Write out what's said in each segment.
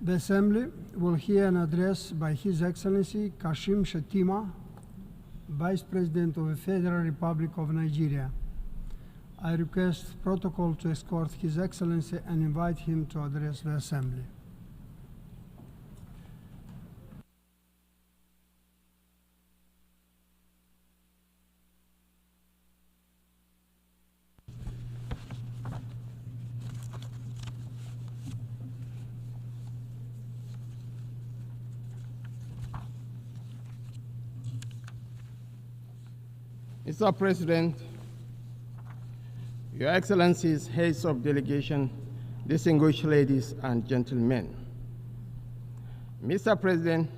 The Assembly will hear an address by His Excellency Kashim Shettima, Vice President of the Federal Republic of Nigeria. I request protocol to escort His Excellency and invite him to address the Assembly. Mr. President, Your Excellencies, heads of delegation, distinguished ladies and gentlemen. Mr. President,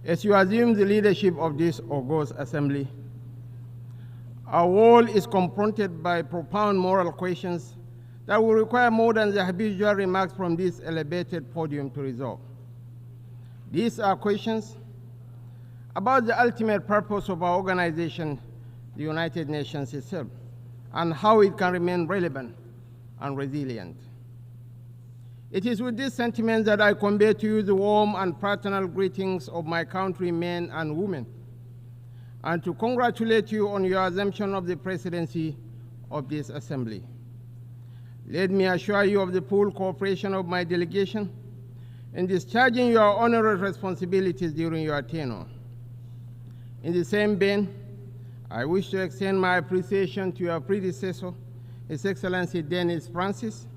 as you assume the leadership of this august assembly, our world is confronted by profound moral questions that will require more than the habitual remarks from this elevated podium to resolve. These are questions about the ultimate purpose of our organization, the United Nations itself, and how it can remain relevant and resilient. It is with this sentiment that I convey to you the warm and fraternal greetings of my countrymen and women, and to congratulate you on your assumption of the presidency of this assembly. Let me assure you of the full cooperation of my delegation in discharging your honorary responsibilities during your tenure. In the same vein, I wish to extend my appreciation to your predecessor, His Excellency Dennis Francis,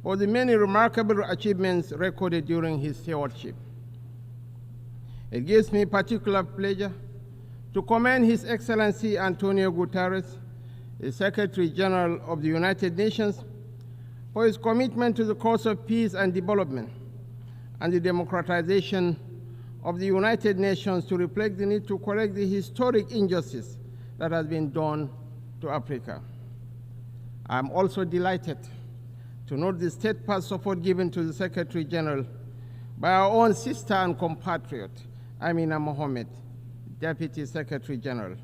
for the many remarkable achievements recorded during his stewardship. It gives me particular pleasure to commend His Excellency Antonio Guterres, the Secretary General of the United Nations, for his commitment to the cause of peace and development and the democratization of the United Nations to reflect the need to correct the historic injustice that has been done to Africa. I am also delighted to note the steadfast support given to the Secretary General by our own sister and compatriot, Amina Mohammed, Deputy Secretary General,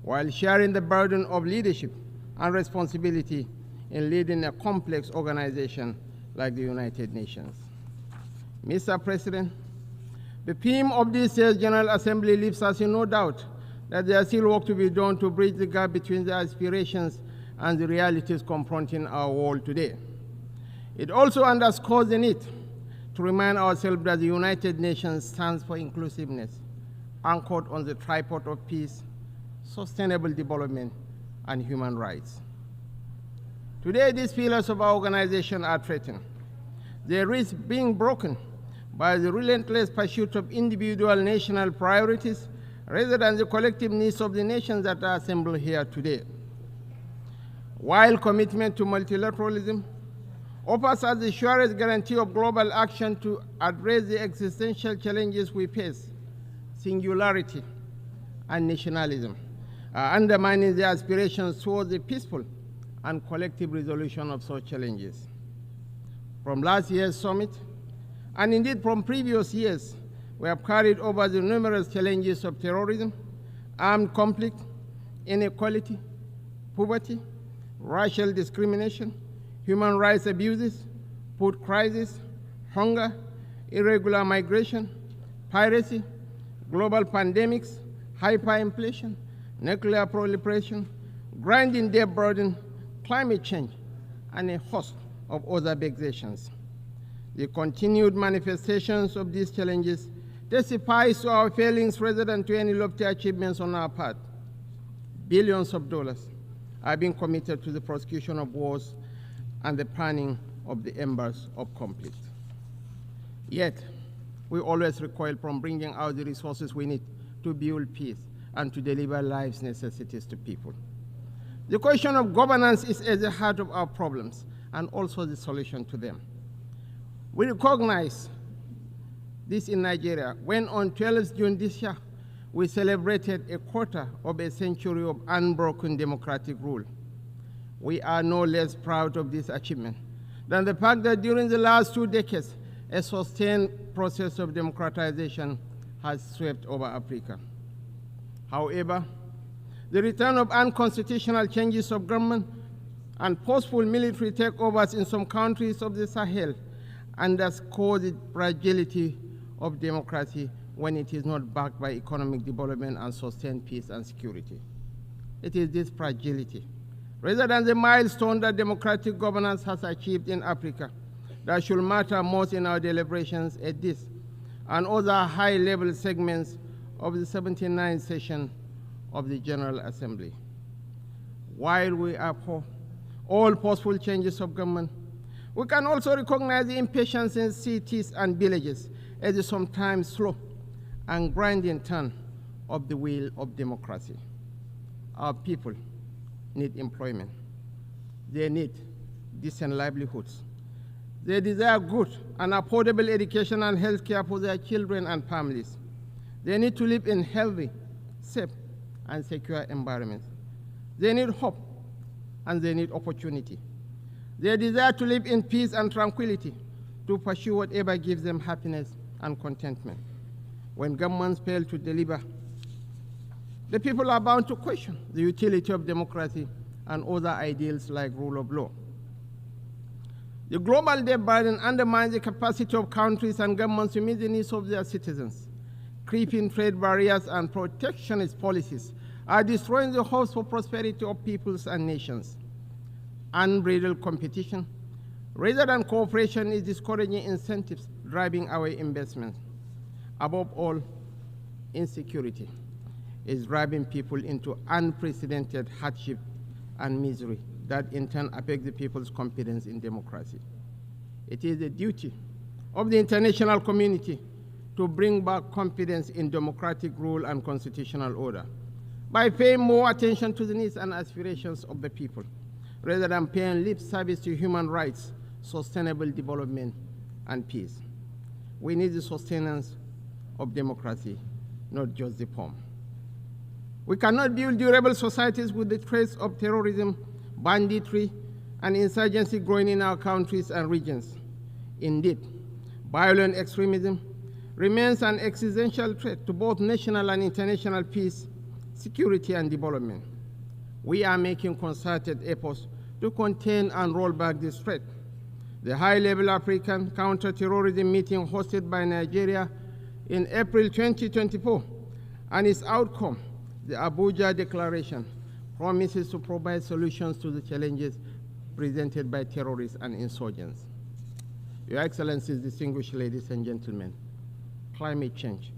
while sharing the burden of leadership and responsibility in leading a complex organization like the United Nations. Mr. President, the theme of this year's General Assembly leaves us in no doubt that there is still work to be done to bridge the gap between the aspirations and the realities confronting our world today. It also underscores the need to remind ourselves that the United Nations stands for inclusiveness, anchored on the tripod of peace, sustainable development, and human rights. Today, these pillars of our organization are threatened. They risk being broken by the relentless pursuit of individual national priorities rather than the collective needs of the nations that are assembled here today. While commitment to multilateralism offers us the surest guarantee of global action to address the existential challenges we face, singularity and nationalism are undermining the aspirations towards a peaceful and collective resolution of such challenges. From last year's summit, and indeed from previous years, we have carried over the numerous challenges of terrorism, armed conflict, inequality, poverty, racial discrimination, human rights abuses, food crisis, hunger, irregular migration, piracy, global pandemics, hyperinflation, nuclear proliferation, grinding debt burden, climate change, and a host of other vexations. The continued manifestations of these challenges testifies to our failings rather than to any lofty achievements on our part. Billions of dollars are being committed to the prosecution of wars and the planning of the embers of conflict. Yet, we always recoil from bringing out the resources we need to build peace and to deliver life's necessities to people. The question of governance is at the heart of our problems and also the solution to them. We recognize this in Nigeria when on 12th June this year, we celebrated a quarter of a century of unbroken democratic rule. We are no less proud of this achievement than the fact that during the last 2 decades, a sustained process of democratization has swept over Africa. However, the return of unconstitutional changes of government and forceful military takeovers in some countries of the Sahel underscore the fragility of democracy when it is not backed by economic development and sustained peace and security. It is this fragility, rather than the milestone that democratic governance has achieved in Africa, that should matter most in our deliberations at this and other high-level segments of the 79th session of the General Assembly. While we abhor all possible changes of government, we can also recognize the impatience in cities and villages as a sometimes slow and grinding turn of the wheel of democracy. Our people need employment. They need decent livelihoods. They desire good and affordable education and health care for their children and families. They need to live in healthy, safe, and secure environments. They need hope, and they need opportunity. They desire to live in peace and tranquility, to pursue whatever gives them happiness and contentment. When governments fail to deliver, the people are bound to question the utility of democracy and other ideals like rule of law. The global debt burden undermines the capacity of countries and governments to meet the needs of their citizens. Creeping trade barriers and protectionist policies are destroying the hopes for prosperity of peoples and nations. Unbridled competition, rather than cooperation, is discouraging incentives driving away investments. Above all, insecurity is driving people into unprecedented hardship and misery that in turn affect the people's confidence in democracy. It is the duty of the international community to bring back confidence in democratic rule and constitutional order by paying more attention to the needs and aspirations of the people, rather than paying lip service to human rights, sustainable development, and peace. We need the sustenance of democracy, not just the form. We cannot build durable societies with the threats of terrorism, banditry, and insurgency growing in our countries and regions. Indeed, violent extremism remains an existential threat to both national and international peace, security, and development. We are making concerted efforts to contain and roll back this threat. The high-level African counter-terrorism meeting hosted by Nigeria in April 2024 and its outcome, the Abuja Declaration, promises to provide solutions to the challenges presented by terrorists and insurgents. Your Excellencies, distinguished ladies and gentlemen, climate change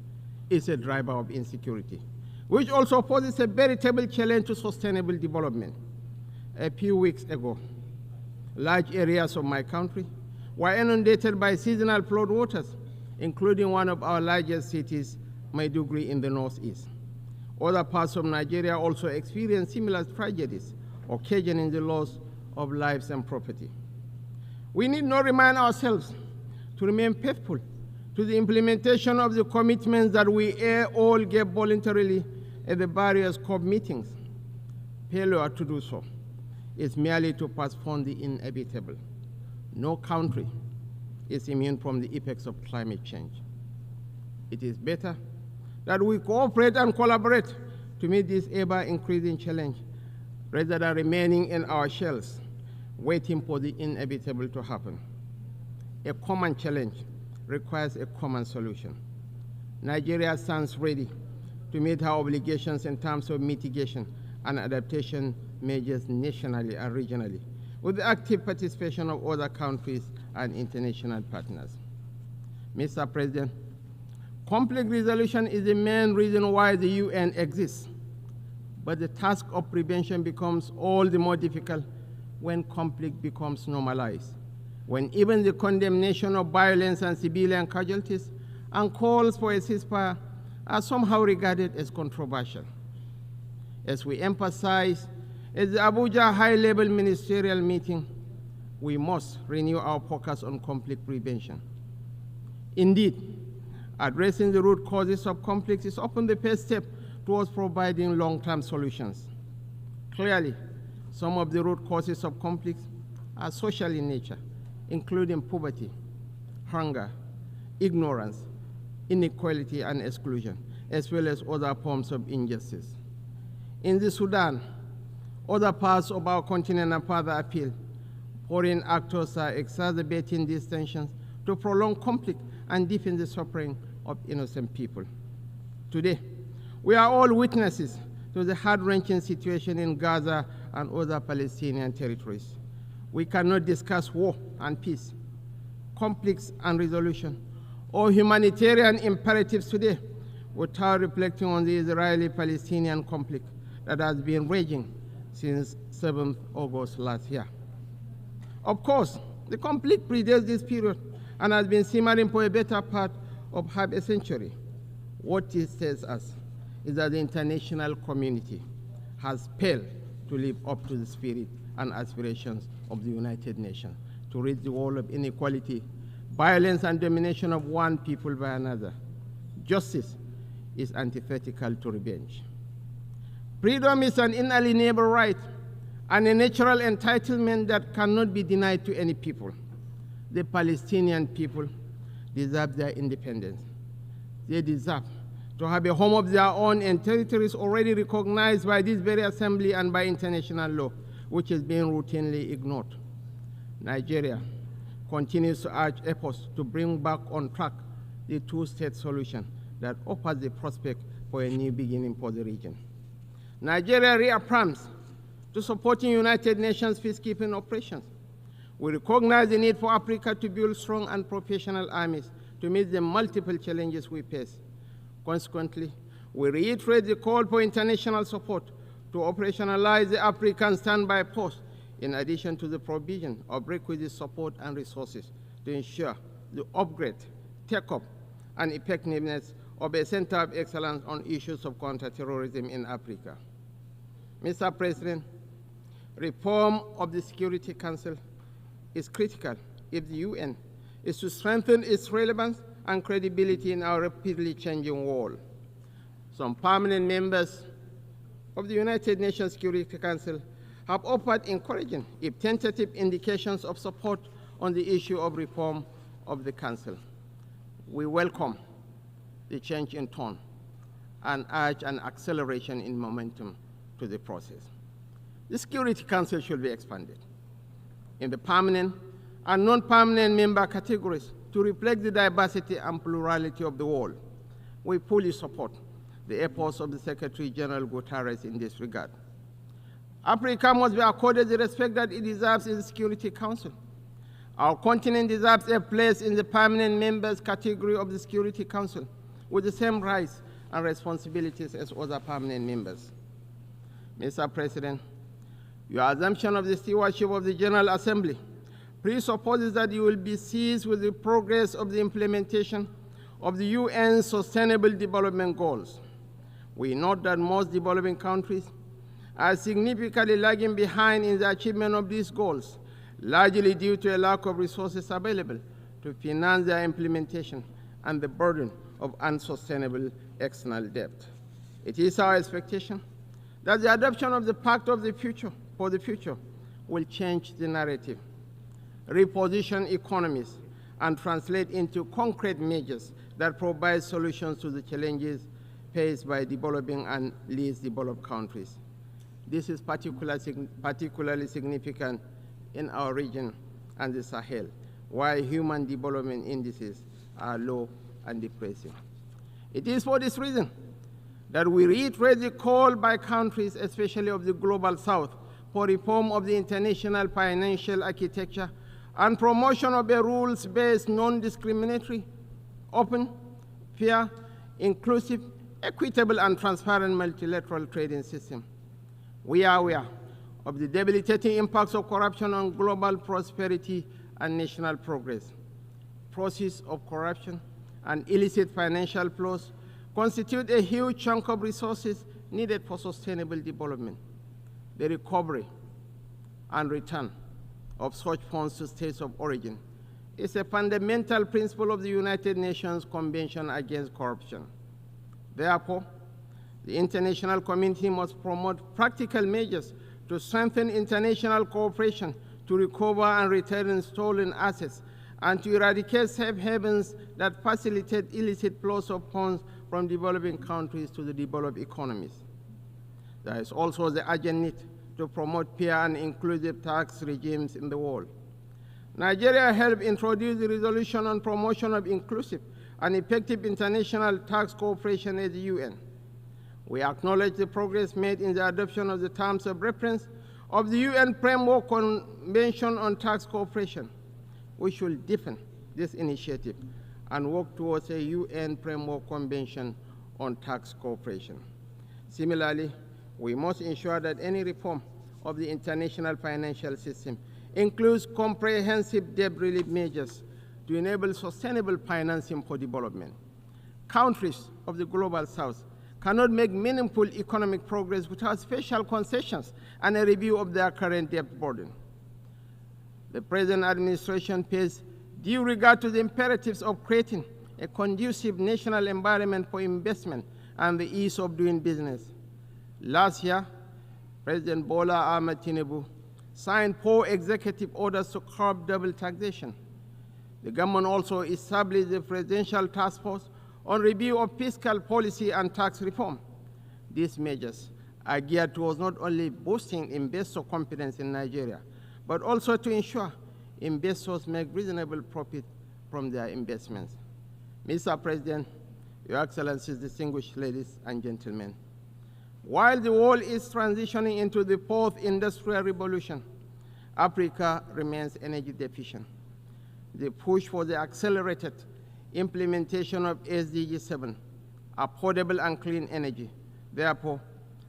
is a driver of insecurity, which also poses a veritable challenge to sustainable development. A few weeks ago, large areas of my country were inundated by seasonal flood waters, including one of our largest cities, Maiduguri, in the northeast. Other parts of Nigeria also experienced similar tragedies, occasioning the loss of lives and property. We need not remind ourselves to remain faithful to the implementation of the commitments that we all gave voluntarily at the various COP meetings. Failure to do so is merely to postpone the inevitable. No country is immune from the effects of climate change. It is better that we cooperate and collaborate to meet this ever-increasing challenge, rather than remaining in our shells, waiting for the inevitable to happen. A common challenge requires a common solution. Nigeria stands ready to meet her obligations in terms of mitigation and adaptation measures nationally and regionally, with the active participation of other countries and international partners. Mr. President, conflict resolution is the main reason why the UN exists, but the task of prevention becomes all the more difficult when conflict becomes normalized, when even the condemnation of violence and civilian casualties and calls for a ceasefire are somehow regarded as controversial. As we emphasize at the Abuja high-level ministerial meeting, we must renew our focus on conflict prevention. Indeed, addressing the root causes of conflict is often the first step towards providing long-term solutions. Clearly, some of the root causes of conflict are social in nature, including poverty, hunger, ignorance, inequality, and exclusion, as well as other forms of injustice. In the Sudan, other parts of our continent, and further afield, foreign actors are exacerbating these tensions to prolong conflict and deepen the suffering of innocent people. Today, we are all witnesses to the heart-wrenching situation in Gaza and other Palestinian territories. We cannot discuss war and peace, conflicts and resolution, or humanitarian imperatives today without reflecting on the Israeli-Palestinian conflict that has been raging since 7th August last year. Of course, the conflict predates this period and has been simmering for a better part of half a century. What it tells us is that the international community has failed to live up to the spirit and aspirations of the United Nations to rid the world of inequality, violence, and domination of one people by another. Justice is antithetical to revenge. Freedom is an inalienable right and a natural entitlement that cannot be denied to any people. The Palestinian people deserve their independence. They deserve to have a home of their own in territories already recognized by this very assembly and by international law, which is being routinely ignored. Nigeria continues to urge efforts to bring back on track the two-state solution that offers the prospect for a new beginning for the region. Nigeria reaffirms to supporting United Nations peacekeeping operations. We recognize the need for Africa to build strong and professional armies to meet the multiple challenges we face. Consequently, we reiterate the call for international support to operationalize the African standby force, in addition to the provision of requisite support and resources to ensure the upgrade, take-up, and effectiveness of a center of excellence on issues of counterterrorism in Africa. Mr. President, reform of the Security Council is critical if the UN is to strengthen its relevance and credibility in our rapidly changing world. Some permanent members of the United Nations Security Council have offered encouraging, if tentative, indications of support on the issue of reform of the Council. We welcome the change in tone and urge an acceleration in momentum to the process. The Security Council should be expanded in the permanent and non-permanent member categories to reflect the diversity and plurality of the world. We fully support the efforts of the Secretary General Guterres in this regard. Africa must be accorded the respect that it deserves in the Security Council. Our continent deserves a place in the permanent members category of the Security Council with the same rights and responsibilities as other permanent members. Mr. President, your assumption of the stewardship of the General Assembly presupposes that you will be seized with the progress of the implementation of the UN's Sustainable Development Goals. We note that most developing countries are significantly lagging behind in the achievement of these goals, largely due to a lack of resources available to finance their implementation and the burden of unsustainable external debt. It is our expectation that the adoption of the Pact of the Future for the future will change the narrative, reposition economies, and translate into concrete measures that provide solutions to the challenges faced by developing and least developed countries. This is particularly significant in our region and the Sahel, where human development indices are low and depressing. It is for this reason that we reiterate the call by countries, especially of the Global South, for reform of the international financial architecture and promotion of a rules-based, non-discriminatory, open, fair, inclusive, equitable, and transparent multilateral trading system. We are aware of the debilitating impacts of corruption on global prosperity and national progress. Process of corruption and illicit financial flows constitute a huge chunk of resources needed for sustainable development. The recovery and return of such funds to states of origin is a fundamental principle of the United Nations Convention Against Corruption. Therefore, the international community must promote practical measures to strengthen international cooperation to recover and return stolen assets and to eradicate safe havens that facilitate illicit flows of funds from developing countries to the developed economies. There is also the urgent need to promote fair and inclusive tax regimes in the world. Nigeria helped introduce the Resolution on Promotion of Inclusive and Effective International Tax Cooperation at the UN. We acknowledge the progress made in the adoption of the terms of reference of the UN Framework Convention on Tax Cooperation. We should deepen this initiative and work towards a UN Framework Convention on Tax Cooperation. Similarly, we must ensure that any reform of the international financial system includes comprehensive debt relief measures to enable sustainable financing for development. Countries of the Global South cannot make meaningful economic progress without special concessions and a review of their current debt burden. The present administration pays due regard to the imperatives of creating a conducive national environment for investment and the ease of doing business. Last year, President Bola Ahmed Tinubu signed 4 executive orders to curb double taxation. The government also established the Presidential Task Force on review of fiscal policy and tax reform. These measures are geared towards not only boosting investor confidence in Nigeria, but also to ensure investors make reasonable profit from their investments. Mr. President, Your Excellencies, distinguished ladies and gentlemen, while the world is transitioning into the 4th industrial revolution, Africa remains energy deficient. The push for the accelerated implementation of SDG 7, affordable and clean energy, therefore,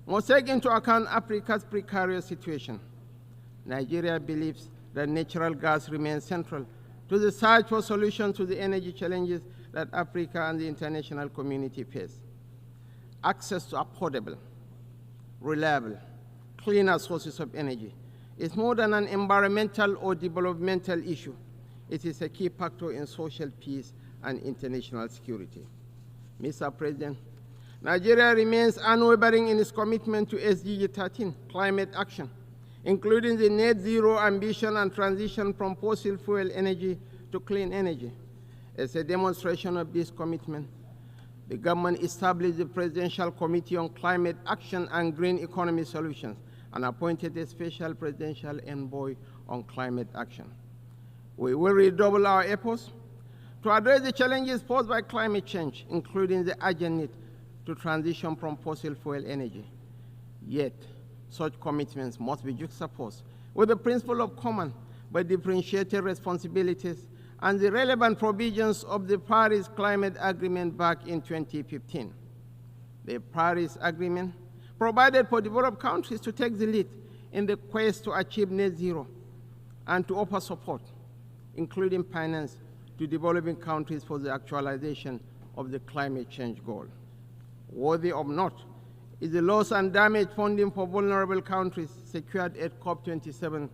must take into account Africa's precarious situation. Nigeria believes that natural gas remains central to the search for solutions to the energy challenges that Africa and the international community face. Access to affordable, reliable, cleaner sources of energy is more than an environmental or developmental issue. It is a key factor in social peace and international security. Mr. President, Nigeria remains unwavering in its commitment to SDG 13, climate action, including the net zero ambition and transition from fossil fuel energy to clean energy. As a demonstration of this commitment, the government established the Presidential Committee on Climate Action and Green Economy Solutions and appointed a special presidential envoy on climate action. We will redouble our efforts to address the challenges posed by climate change, including the urgent need to transition from fossil fuel energy. Yet, such commitments must be juxtaposed with the principle of common but differentiated responsibilities and the relevant provisions of the Paris Climate Agreement back in 2015. The Paris Agreement provided for developed countries to take the lead in the quest to achieve net zero and to offer support, including finance, to developing countries for the actualization of the climate change goal. Worthy of note is the loss and damage funding for vulnerable countries secured at COP27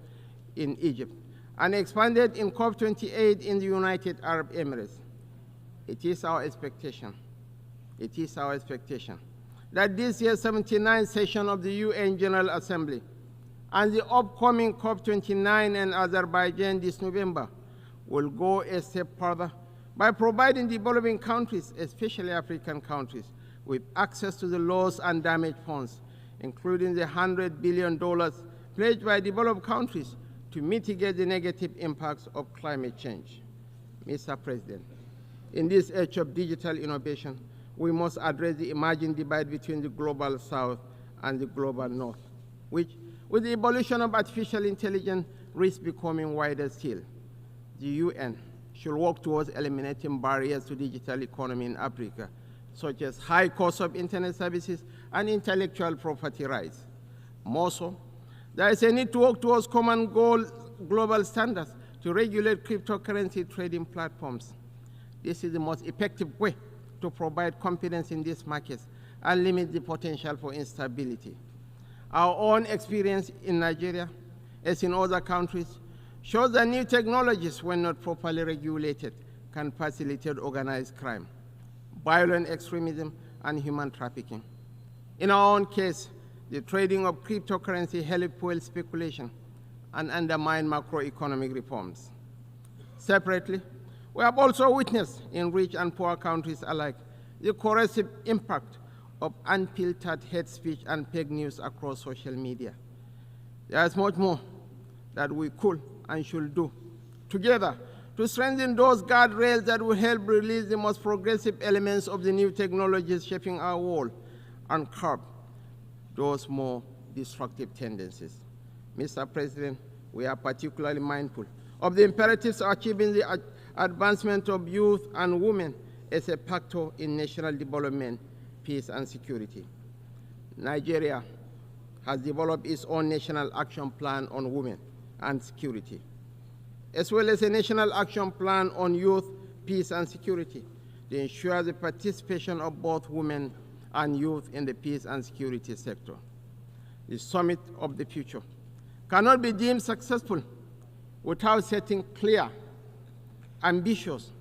in Egypt and expanded in COP28 in the United Arab Emirates. It is our expectation that this year's 79th session of the UN General Assembly and the upcoming COP29 in Azerbaijan this November will go a step further by providing developing countries, especially African countries, with access to the loss and damage funds, including the $100 billion pledged by developed countries to mitigate the negative impacts of climate change. Mr. President, in this age of digital innovation, we must address the emerging divide between the global south and the global north, which, with the evolution of artificial intelligence, risks becoming wider still. The UN should work towards eliminating barriers to digital economy in Africa, such as high cost of internet services and intellectual property rights. More so, there is a need to work towards common global standards to regulate cryptocurrency trading platforms. This is the most effective way to provide confidence in these markets and limit the potential for instability. Our own experience in Nigeria, as in other countries, shows that new technologies, when not properly regulated, can facilitate organized crime, violent extremism, and human trafficking. In our own case, the trading of cryptocurrency helped fuel speculation and undermine macroeconomic reforms. Separately, we have also witnessed in rich and poor countries alike the corrosive impact of unfiltered hate speech and fake news across social media. There is much more that we could and should do together to strengthen those guardrails that will help release the most progressive elements of the new technologies shaping our world and curb those more destructive tendencies. Mr. President, we are particularly mindful of the imperatives of achieving the advancement of youth and women as a factor in national development, peace, and security. Nigeria has developed its own national action plan on women and security, as well as a national action plan on youth, peace, and security to ensure the participation of both women and youth in the peace and security sector. The Summit of the Future cannot be deemed successful without setting clear, ambitious,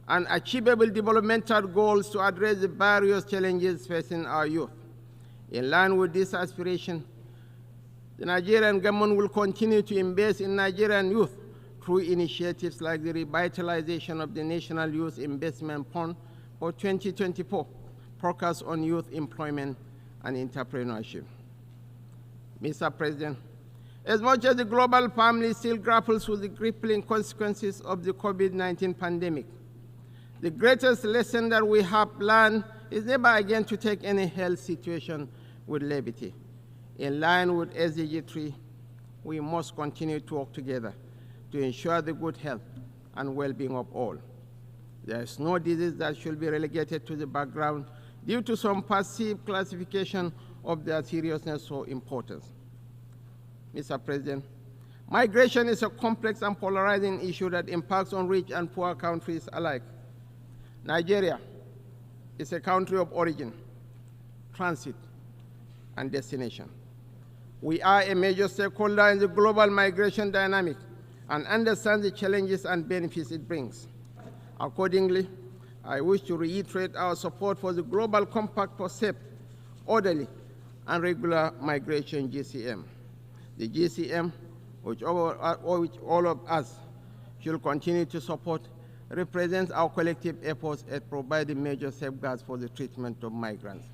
and achievable developmental goals to address the various challenges facing our youth. In line with this aspiration, the Nigerian government will continue to invest in Nigerian youth through initiatives like the revitalization of the National Youth Investment Fund for 2024, focused on youth employment and entrepreneurship. Mr. President, as much as the global family still grapples with the crippling consequences of the COVID-19 pandemic, the greatest lesson that we have learned is never again to take any health situation with levity. In line with SDG 3, we must continue to work together to ensure the good health and well-being of all. There is no disease that should be relegated to the background due to some perceived classification of their seriousness or importance. Mr. President, migration is a complex and polarizing issue that impacts on rich and poor countries alike. Nigeria is a country of origin, transit, and destination. We are a major stakeholder in the global migration dynamic and understand the challenges and benefits it brings. Accordingly, I wish to reiterate our support for the Global Compact for Safe, Orderly, and Regular Migration, GCM. The GCM, which all of us should continue to support, represents our collective efforts at providing major safeguards for the treatment of migrants.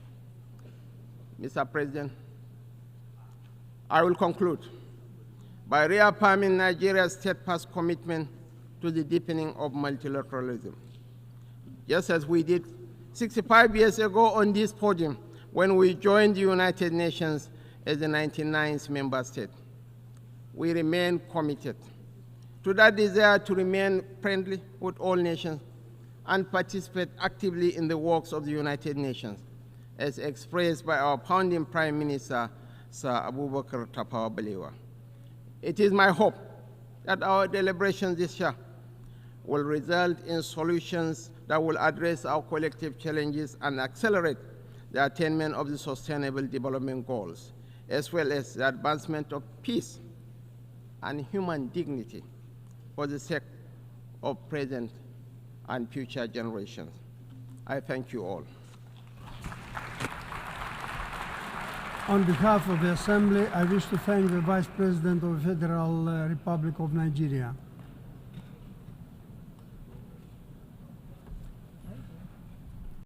Mr. President, I will conclude by reaffirming Nigeria's steadfast commitment to the deepening of multilateralism. Just as we did 65 years ago on this podium when we joined the United Nations as the 99th member state, we remain committed to that desire to remain friendly with all nations and participate actively in the works of the United Nations, as expressed by our founding Prime Minister, Sir Abubakar Tafawa Balewa. It is my hope that our deliberations this year will result in solutions that will address our collective challenges and accelerate the attainment of the Sustainable Development Goals, as well as the advancement of peace and human dignity for the sake of present and future generations. I thank you all. On behalf of the Assembly, I wish to thank the Vice President of the Federal Republic of Nigeria.